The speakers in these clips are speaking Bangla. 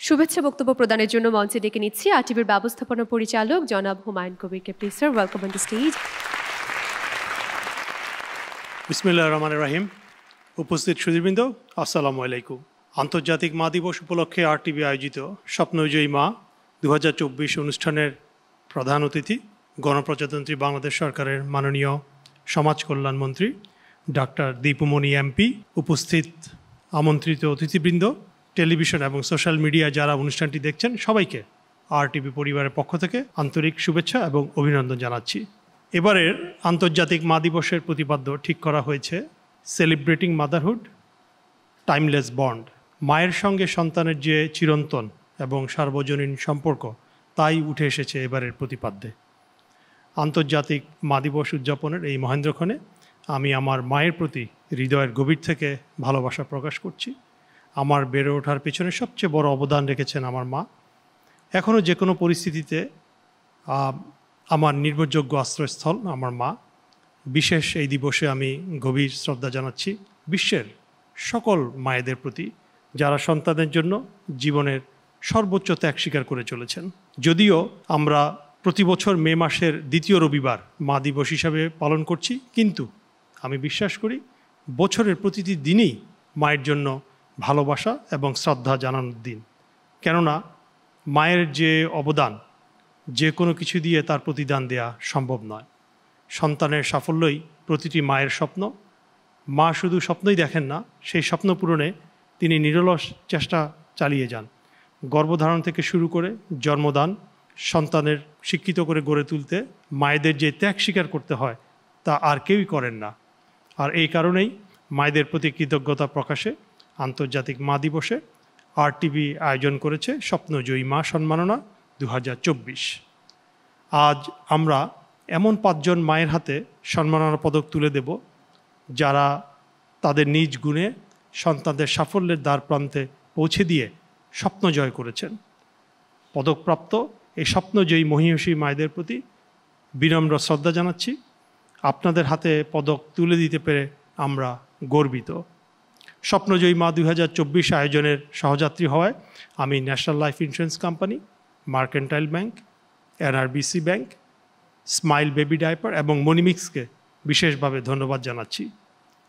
শুভেচ্ছা বক্তব্য প্রদানের জন্য মঞ্চে ডেকে নিচ্ছি আরটিভির ব্যবস্থাপনা পরিচালক জনাব Humayun Kabir. Please sir, welcome on the stage. বিসমিল্লাহির রহমানির রহিম। উপস্থিত সুধীবৃন্দ, আসসালামু আলাইকুম। আন্তর্জাতিক মা দিবস উপলক্ষে আরটিভি আয়োজিত স্বপ্নজয়ী মা 2024 অনুষ্ঠানের প্রধান অতিথি গণপ্রজাতন্ত্রী বাংলাদেশ সরকারের মাননীয় সমাজ কল্যাণ মন্ত্রী ডাক্তার দীপুমণি এমপি, উপস্থিত আমন্ত্রিত অতিথিবৃন্দ, টেলিভিশন এবং সোশ্যাল মিডিয়া যারা অনুষ্ঠানটি দেখছেন, সবাইকে আরটিভি পরিবারের পক্ষ থেকে আন্তরিক শুভেচ্ছা এবং অভিনন্দন জানাচ্ছি। এবারের আন্তর্জাতিক মা দিবসের প্রতিপাদ্য ঠিক করা হয়েছে সেলিব্রেটিং মাদারহুড, টাইমলেস বন্ড। মায়ের সঙ্গে সন্তানের যে চিরন্তন এবং সার্বজনীন সম্পর্ক, তাই উঠে এসেছে এবারের প্রতিপাদ্যে। আন্তর্জাতিক মা দিবস উদযাপনের এই মহেন্দ্রক্ষণে আমি আমার মায়ের প্রতি হৃদয়ের গভীর থেকে ভালোবাসা প্রকাশ করছি। আমার বেড়ে ওঠার পেছনে সবচেয়ে বড় অবদান রেখেছেন আমার মা। এখনও যে কোনো পরিস্থিতিতে আমার নির্ভরযোগ্য আশ্রয়স্থল আমার মা। বিশেষ এই দিবসে আমি গভীর শ্রদ্ধা জানাচ্ছি বিশ্বের সকল মায়েদের প্রতি, যারা সন্তানের জন্য জীবনের সর্বোচ্চ ত্যাগ স্বীকার করে চলেছেন। যদিও আমরা প্রতি বছর মে মাসের দ্বিতীয় রবিবার মা দিবস হিসাবে পালন করছি, কিন্তু আমি বিশ্বাস করি বছরের প্রতিটি দিনই মায়ের জন্য ভালোবাসা এবং শ্রদ্ধা জানানোর দিন। কেননা মায়ের যে অবদান, যে কোনো কিছু দিয়ে তার প্রতিদান দেয়া সম্ভব নয়। সন্তানের সাফল্যই প্রতিটি মায়ের স্বপ্ন। মা শুধু স্বপ্নই দেখেন না, সেই স্বপ্ন পূরণে তিনি নিরলস চেষ্টা চালিয়ে যান। গর্ভধারণ থেকে শুরু করে জন্মদান, সন্তানের শিক্ষিত করে গড়ে তুলতে মায়েদের যে ত্যাগ স্বীকার করতে হয়, তা আর কেউই করেন না। আর এই কারণেই মায়েদের প্রতি কৃতজ্ঞতা প্রকাশে আন্তর্জাতিক মা দিবসে আরটিভি আয়োজন করেছে স্বপ্নজয়ী মা সম্মাননা 2024। আজ আমরা এমন 5 জন মায়ের হাতে সম্মাননা পদক তুলে দেব, যারা তাদের নিজ গুণে সন্তানদের সাফল্যের দ্বার প্রান্তে পৌঁছে দিয়ে স্বপ্ন জয় করেছেন। পদকপ্রাপ্ত এই স্বপ্নজয়ী মহিষী মায়েদের প্রতি বিনম্র শ্রদ্ধা জানাচ্ছি। আপনাদের হাতে পদক তুলে দিতে পেরে আমরা গর্বিত। স্বপ্নজয়ী মা 2024 আয়োজনের সহযাত্রী হওয়ায় আমি national life insurance company, mercantile bank, NRBC bank, smile baby diaper এবং মনিমিক্সকে বিশেষভাবে ধন্যবাদ জানাচ্ছি।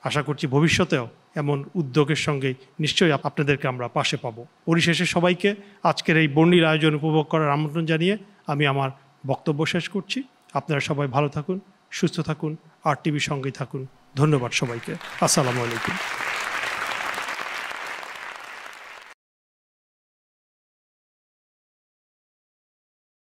আশা করছি ভবিষ্যতেও এমন উদ্যোগের সঙ্গে নিশ্চয়ই আপনাদেরকে আমরা পাশে পাব। পরিশেষে সবাইকে আজকের এই বর্ণিল আয়োজন উপভোগ করার আমন্ত্রণ জানিয়ে আমি আমার বক্তব্য শেষ করছি। আপনারা সবাই ভালো থাকুন, সুস্থ থাকুন, আরটিভির সঙ্গেই থাকুন। ধন্যবাদ সবাইকে। আসসালামু আলাইকুম।